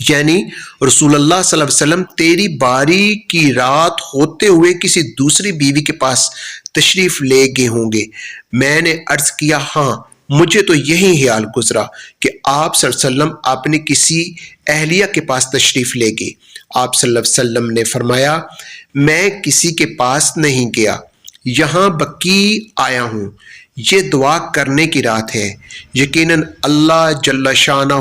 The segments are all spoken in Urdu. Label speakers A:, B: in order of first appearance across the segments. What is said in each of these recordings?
A: یعنی رسول اللہ صلی اللہ علیہ وسلم تیری باری کی رات ہوتے ہوئے کسی دوسری بیوی کے پاس تشریف لے گئے ہوں گے۔ میں نے عرض کیا ہاں، مجھے تو یہی خیال گزرا کہ آپ صلی اللہ علیہ وسلم اپنی کسی اہلیہ کے پاس تشریف لے گئے۔ آپ صلی اللہ علیہ وسلم نے فرمایا میں کسی کے پاس نہیں گیا، یہاں بقی آیا ہوں، یہ دعا کرنے کی رات ہے۔ یقیناً اللہ جل شانہ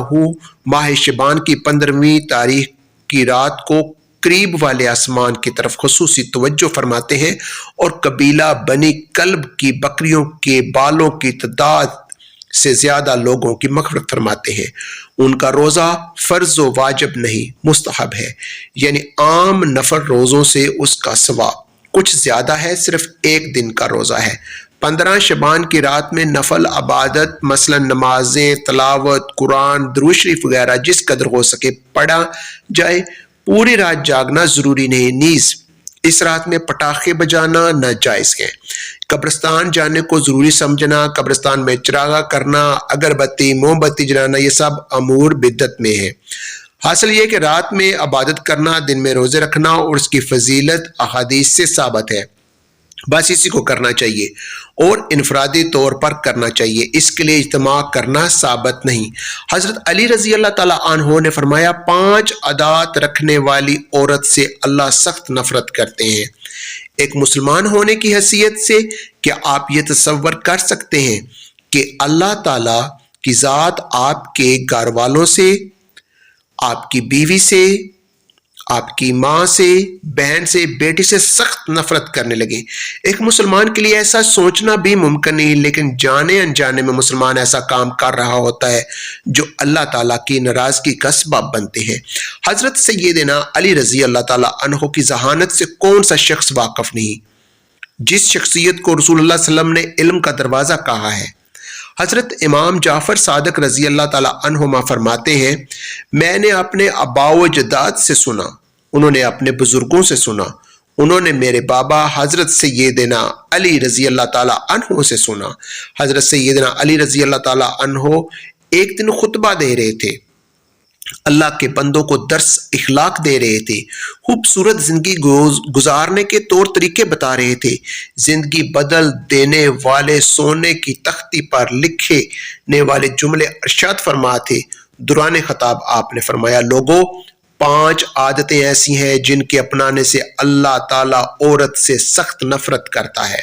A: ماہ شعبان کی 15ویں تاریخ کی رات کو قریب والے آسمان کی طرف خصوصی توجہ فرماتے ہیں اور قبیلہ بنی کلب کی بکریوں کے بالوں کی تعداد سے زیادہ لوگوں کی مغفرت فرماتے ہیں۔ ان کا روزہ فرض و واجب نہیں، مستحب ہے، یعنی عام نفل روزوں سے اس کا ثواب کچھ زیادہ ہے، صرف ایک دن کا روزہ ہے۔ 15 شعبان کی رات میں نفل عبادت مثلا نمازیں، تلاوت قرآن، درود شریف وغیرہ جس قدر ہو سکے پڑھا جائے۔ پوری رات جاگنا ضروری نہیں، نیز اس رات میں پٹاخے بجانا ناجائز ہے۔ قبرستان جانے کو ضروری سمجھنا، قبرستان میں چراغاں کرنا، اگربتی موم بتی جلانا، یہ سب امور بدعت میں ہے۔ حاصل یہ کہ رات میں عبادت کرنا، دن میں روزے رکھنا اور اس کی فضیلت احادیث سے ثابت ہے، بس اسی کو کرنا چاہیے اور انفرادی طور پر کرنا چاہیے، اس کے لیے اجتماع کرنا ثابت نہیں۔ حضرت علی رضی اللہ تعالیٰ عنہ نے فرمایا 5 عادات رکھنے والی عورت سے اللہ سخت نفرت کرتے ہیں۔ ایک مسلمان ہونے کی حیثیت سے کیا آپ یہ تصور کر سکتے ہیں کہ اللہ تعالیٰ کی ذات آپ کے گھر والوں سے، آپ کی بیوی سے، آپ کی ماں سے، بہن سے، بیٹی سے سخت نفرت کرنے لگے؟ ایک مسلمان کے لیے ایسا سوچنا بھی ممکن نہیں، لیکن جانے انجانے میں مسلمان ایسا کام کر رہا ہوتا ہے جو اللہ تعالیٰ کی ناراضگی کا سبب بنتے ہیں۔ حضرت سیدنا علی رضی اللہ تعالیٰ عنہ کی ذہانت سے کون سا شخص واقف نہیں، جس شخصیت کو رسول اللہ صلی اللہ علیہ وسلم نے علم کا دروازہ کہا ہے۔ حضرت امام جعفر صادق رضی اللہ تعالیٰ عنہما فرماتے ہیں میں نے اپنے آباء و اجداد سے سنا، انہوں نے اپنے بزرگوں سے سنا، انہوں نے میرے بابا حضرت سیدنا علی رضی اللہ تعالیٰ عنہ سے سنا۔ حضرت سیدنا علی رضی اللہ تعالیٰ عنہ ایک دن خطبہ دے رہے تھے، اللہ کے بندوں کو درس اخلاق دے رہے تھے، خوبصورت زندگی گزارنے کے طور طریقے بتا رہے تھے، زندگی بدل دینے والے سونے کی تختی پر لکھنے والے جملے ارشاد فرما تھے۔ دوران خطاب آپ نے فرمایا لوگوں 5 عادتیں ایسی ہیں جن کے اپنانے سے اللہ تعالیٰ عورت سے سخت نفرت کرتا ہے۔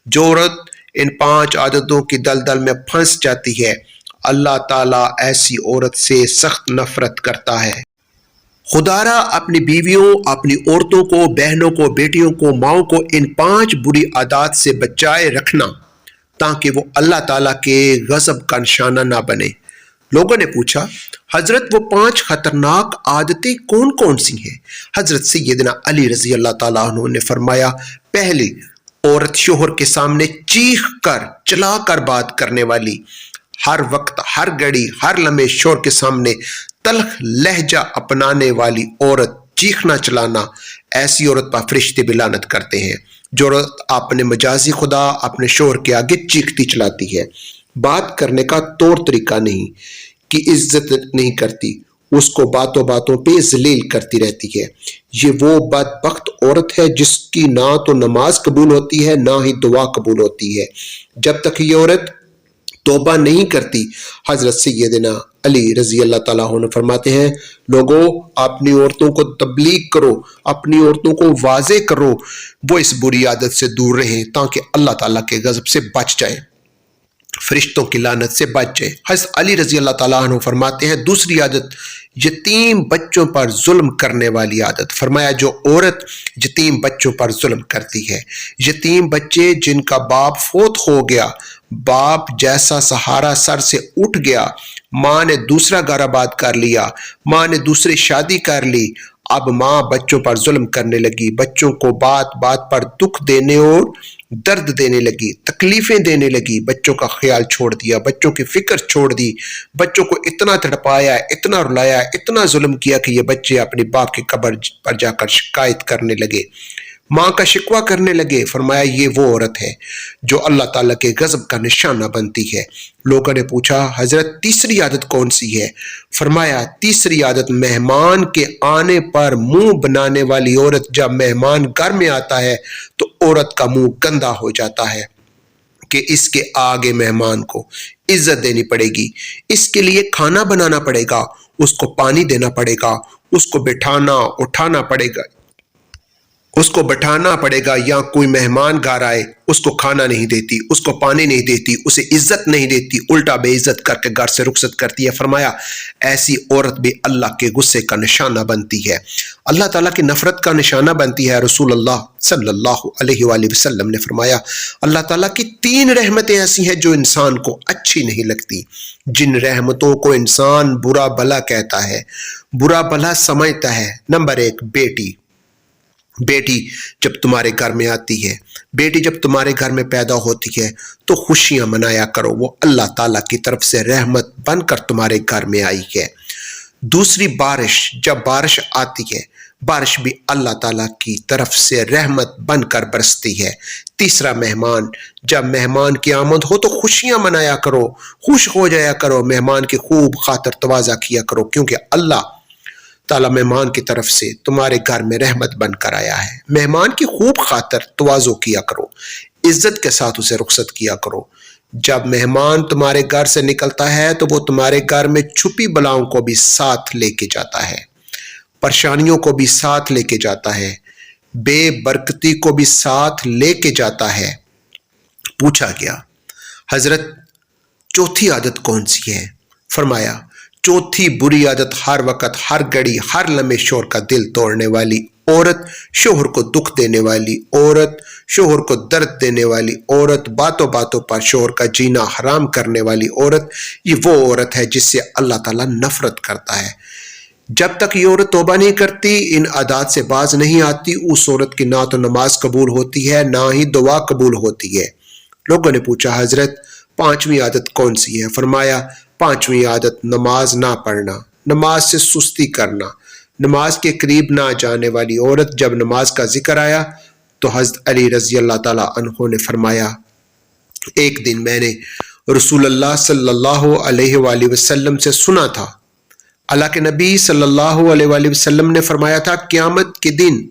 A: جو عورت ان 5 عادتوں کی دلدل میں پھنس جاتی ہے اللہ تعالیٰ ایسی عورت سے سخت نفرت کرتا ہے۔ خدا را اپنی بیویوں، اپنی عورتوں کو، بہنوں کو، بیٹیوں کو، ماؤں کو ان 5 بری عادات سے بچائے رکھنا تاکہ وہ اللہ تعالیٰ کے غضب کا نشانہ نہ بنے۔ لوگوں نے پوچھا حضرت وہ 5 خطرناک عادتیں کون کون سی ہیں؟ حضرت سیدنا علی رضی اللہ تعالیٰ عنہ نے فرمایا پہلی، عورت شوہر کے سامنے چیخ کر چلا کر بات کرنے والی، ہر وقت، ہر گھڑی، ہر لمحے شوہر کے سامنے تلخ لہجہ اپنانے والی عورت، چیخنا چلانا، ایسی عورت پر فرشتے بھی لعنت کرتے ہیں۔ جو عورت اپنے مجازی خدا اپنے شوہر کے آگے چیختی چلاتی ہے، بات کرنے کا طور طریقہ نہیں، کی عزت نہیں کرتی، اس کو باتوں باتوں پہ ذلیل کرتی رہتی ہے، یہ وہ بدبخت عورت ہے جس کی نہ تو نماز قبول ہوتی ہے نہ ہی دعا قبول ہوتی ہے جب تک یہ عورت توبہ نہیں کرتی۔ حضرت سیدنا علی رضی اللہ تعالیٰ عنہ فرماتے ہیں لوگوں اپنی عورتوں کو تبلیغ کرو، اپنی عورتوں کو واضح کرو وہ اس بری عادت سے دور رہیں تاکہ اللہ تعالیٰ کے غضب سے بچ جائیں، فرشتوں کی لعنت سے بچ جائے۔ حضرت علی رضی اللہ تعالیٰ عنہ فرماتے ہیں دوسری عادت یتیم بچوں پر ظلم کرنے والی عادت۔ فرمایا جو عورت یتیم بچوں پر ظلم کرتی ہے، یتیم بچے جن کا باپ فوت ہو گیا، باپ جیسا سہارا سر سے اٹھ گیا، ماں نے دوسرا گھر آباد کر لیا، ماں نے دوسری شادی کر لی، اب ماں بچوں پر ظلم کرنے لگی، بچوں کو بات بات پر دکھ دینے اور درد دینے لگی، تکلیفیں دینے لگی، بچوں کا خیال چھوڑ دیا، بچوں کی فکر چھوڑ دی، بچوں کو اتنا تڑپایا، اتنا رلایا، اتنا ظلم کیا کہ یہ بچے اپنے باپ کی قبر پر جا کر شکایت کرنے لگے۔ ماں کا شکوہ کرنے لگے، فرمایا یہ وہ عورت ہے جو اللہ تعالیٰ کے غضب کا نشانہ بنتی ہے۔ لوگوں نے پوچھا حضرت تیسری عادت کون سی ہے؟ فرمایا تیسری عادت مہمان کے آنے پر منہ بنانے والی عورت، جب مہمان گھر میں آتا ہے تو عورت کا منہ گندا ہو جاتا ہے کہ اس کے آگے مہمان کو عزت دینی پڑے گی، اس کے لیے کھانا بنانا پڑے گا، اس کو پانی دینا پڑے گا، اس کو بٹھانا اٹھانا پڑے گا، اس کو بٹھانا پڑے گا، یا کوئی مہمان گھر آئے اس کو کھانا نہیں دیتی، اس کو پانی نہیں دیتی، اسے عزت نہیں دیتی، الٹا بے عزت کر کے گھر سے رخصت کرتی ہے۔ فرمایا ایسی عورت بھی اللہ کے غصے کا نشانہ بنتی ہے، اللہ تعالیٰ کی نفرت کا نشانہ بنتی ہے۔ رسول اللہ صلی اللہ علیہ وآلہ وسلم نے فرمایا اللہ تعالیٰ کی 3 رحمتیں ایسی ہیں جو انسان کو اچھی نہیں لگتی، جن رحمتوں کو انسان برا بھلا کہتا ہے، برا بھلا سمجھتا ہے۔ نمبر 1 بیٹی جب تمہارے گھر میں آتی ہے، بیٹی جب تمہارے گھر میں پیدا ہوتی ہے تو خوشیاں منایا کرو، وہ اللہ تعالیٰ کی طرف سے رحمت بن کر تمہارے گھر میں آئی ہے۔ دوسری بارش، جب بارش آتی ہے بارش بھی اللہ تعالیٰ کی طرف سے رحمت بن کر برستی ہے۔ تیسرا مہمان، جب مہمان کی آمد ہو تو خوشیاں منایا کرو، خوش ہو جایا کرو، مہمان کی خوب خاطر تواضع کیا کرو، کیونکہ اللہ تعالیٰ مہمان کی طرف سے تمہارے گھر میں رحمت بن کر آیا ہے۔ مہمان کی خوب خاطر تواضع کیا کرو، عزت کے ساتھ اسے رخصت کیا کرو۔ جب مہمان تمہارے گھر سے نکلتا ہے تو وہ تمہارے گھر میں چھپی بلاؤں کو بھی ساتھ لے کے جاتا ہے، پریشانیوں کو بھی ساتھ لے کے جاتا ہے، بے برکتی کو بھی ساتھ لے کے جاتا ہے۔ پوچھا گیا حضرت چوتھی عادت کون سی ہے؟ فرمایا چوتھی بری عادت ہر وقت، ہر گھڑی، ہر لمحے شوہر کا دل توڑنے والی عورت، شوہر کو دکھ دینے والی عورت، شوہر کو درد دینے والی عورت، باتوں باتوں پر شوہر کا جینا حرام کرنے والی عورت، یہ وہ عورت ہے جس سے اللہ تعالیٰ نفرت کرتا ہے۔ جب تک یہ عورت توبہ نہیں کرتی، ان عادات سے باز نہیں آتی، اس عورت کی نہ تو نماز قبول ہوتی ہے نہ ہی دعا قبول ہوتی ہے۔ لوگوں نے پوچھا حضرت 5ویں عادت کون سی ہے؟ فرمایا 5ویں عادت نماز نہ پڑھنا، نماز سے سستی کرنا، نماز کے قریب نہ جانے والی عورت۔ جب نماز کا ذکر آیا تو حضرت علی رضی اللہ تعالیٰ عنہ نے فرمایا ایک دن میں نے رسول اللہ صلی اللہ علیہ وآلہ وسلم سے سنا تھا، اللہ کے نبی صلی اللہ علیہ وآلہ وسلم نے فرمایا تھا قیامت کے دن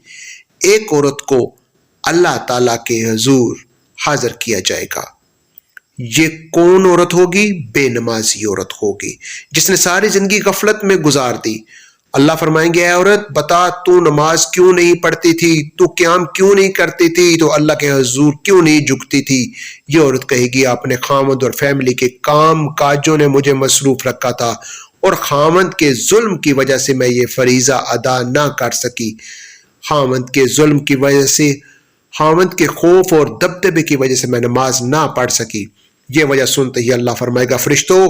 A: ایک عورت کو اللہ تعالیٰ کے حضور حاضر کیا جائے گا۔ یہ کون عورت ہوگی؟ بے نمازی عورت ہوگی جس نے ساری زندگی غفلت میں گزار دی۔ اللہ فرمائیں گے اے عورت بتا تو نماز کیوں نہیں پڑھتی تھی، تو قیام کیوں نہیں کرتی تھی، تو اللہ کے حضور کیوں نہیں جھکتی تھی؟ یہ عورت کہے گی اپنے خامد اور فیملی کے کام کاجوں نے مجھے مصروف رکھا تھا اور خامد کے ظلم کی وجہ سے میں یہ فریضہ ادا نہ کر سکی، خامد کے ظلم کی وجہ سے، خامد کے خوف اور دبدبے کی وجہ سے میں نماز نہ پڑھ سکی۔ یہ وجہ سنتے ہی اللہ فرمائے گا فرشتوں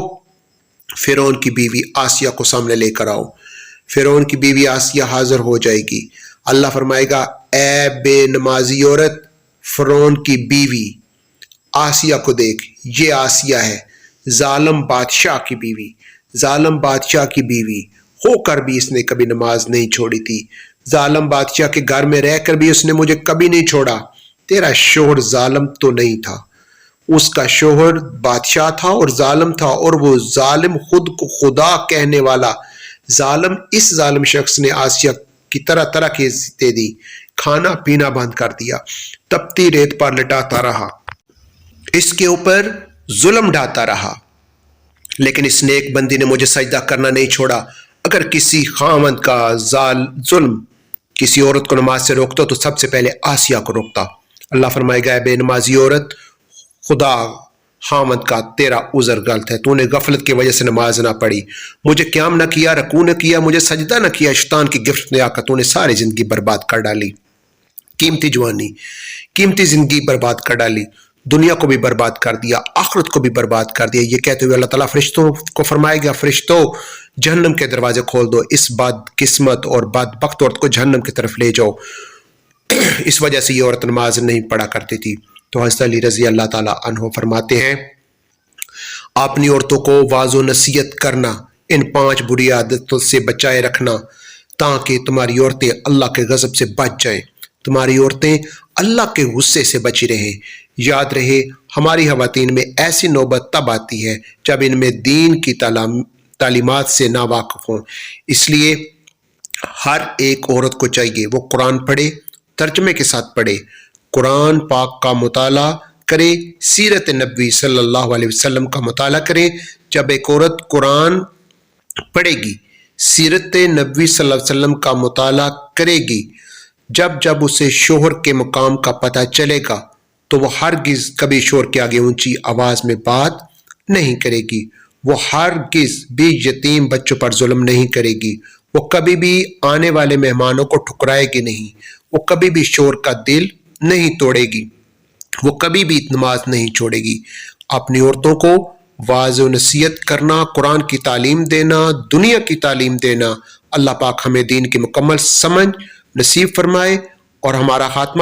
A: فرعون کی بیوی آسیہ کو سامنے لے کر آؤ۔ فرعون کی بیوی آسیہ حاضر ہو جائے گی۔ اللہ فرمائے گا اے بے نمازی عورت، فرعون کی بیوی آسیہ کو دیکھ، یہ آسیہ ہے ظالم بادشاہ کی بیوی، ظالم بادشاہ کی بیوی ہو کر بھی اس نے کبھی نماز نہیں چھوڑی تھی، ظالم بادشاہ کے گھر میں رہ کر بھی اس نے مجھے کبھی نہیں چھوڑا۔ تیرا شوہر ظالم تو نہیں تھا، اس کا شوہر بادشاہ تھا اور ظالم تھا، اور وہ ظالم خود کو خدا کہنے والا ظالم، اس ظالم شخص نے آسیہ کی طرح طرح کی عزتیں دی، کھانا پینا بند کر دیا، تپتی ریت پر لٹاتا رہا، اس کے اوپر ظلم ڈھاتا رہا، لیکن اس نیک بندی نے مجھے سجدہ کرنا نہیں چھوڑا۔ اگر کسی خاوند کا ظلم کسی عورت کو نماز سے روکتا تو سب سے پہلے آسیہ کو روکتا۔ اللہ فرمائے گا بے نمازی عورت، خدا خاوند کا تیرا عذر غلط ہے، تو نے غفلت کی وجہ سے نماز نہ پڑھی، مجھے قیام نہ کیا، رکوع نہ کیا، مجھے سجدہ نہ کیا، شیطان کی گرفت میں آ کر تو نے ساری زندگی برباد کر ڈالی، قیمتی جوانی، قیمتی زندگی برباد کر ڈالی، دنیا کو بھی برباد کر دیا، آخرت کو بھی برباد کر دیا۔ یہ کہتے ہوئے اللہ تعالیٰ فرشتوں کو فرمائے گا فرشتوں جہنم کے دروازے کھول دو، اس بد قسمت اور بدبخت عورت کو جہنم کی طرف لے جاؤ، اس وجہ سے یہ عورت نماز نہیں پڑھا کرتی تھی۔ تو حضرت علی رضی اللہ تعالیٰ عنہ فرماتے ہیں اپنی عورتوں کو واعظ و نصیحت کرنا، ان 5 بری عادتوں سے بچائے رکھنا تاکہ تمہاری عورتیں اللہ کے غضب سے بچ جائیں۔ تمہاری عورتیں اللہ کے غصے سے بچی رہیں۔ یاد رہے ہماری خواتین میں ایسی نوبت تب آتی ہے جب ان میں دین کی تعلیمات سے ناواقف ہوں۔ اس لیے ہر ایک عورت کو چاہیے وہ قرآن پڑھے، ترجمے کے ساتھ پڑھے، قرآن پاک کا مطالعہ کرے، سیرت نبوی صلی اللہ علیہ وسلم کا مطالعہ کرے۔ جب ایک عورت قرآن پڑھے گی، سیرت نبوی صلی اللہ علیہ وسلم کا مطالعہ کرے گی، جب اسے شوہر کے مقام کا پتہ چلے گا تو وہ ہرگز کبھی شوہر کے آگے اونچی آواز میں بات نہیں کرے گی، وہ ہرگز بھی یتیم بچوں پر ظلم نہیں کرے گی، وہ کبھی بھی آنے والے مہمانوں کو ٹھکرائے گی نہیں، وہ کبھی بھی شوہر کا دل نہیں توڑے گی، وہ کبھی بھی نماز نہیں چھوڑے گی۔ اپنی عورتوں کو واعظ و نصیحت کرنا، قرآن کی تعلیم دینا، دنیا کی تعلیم دینا۔ اللہ پاک ہمیں دین کی مکمل سمجھ نصیب فرمائے اور ہمارا خاتمہ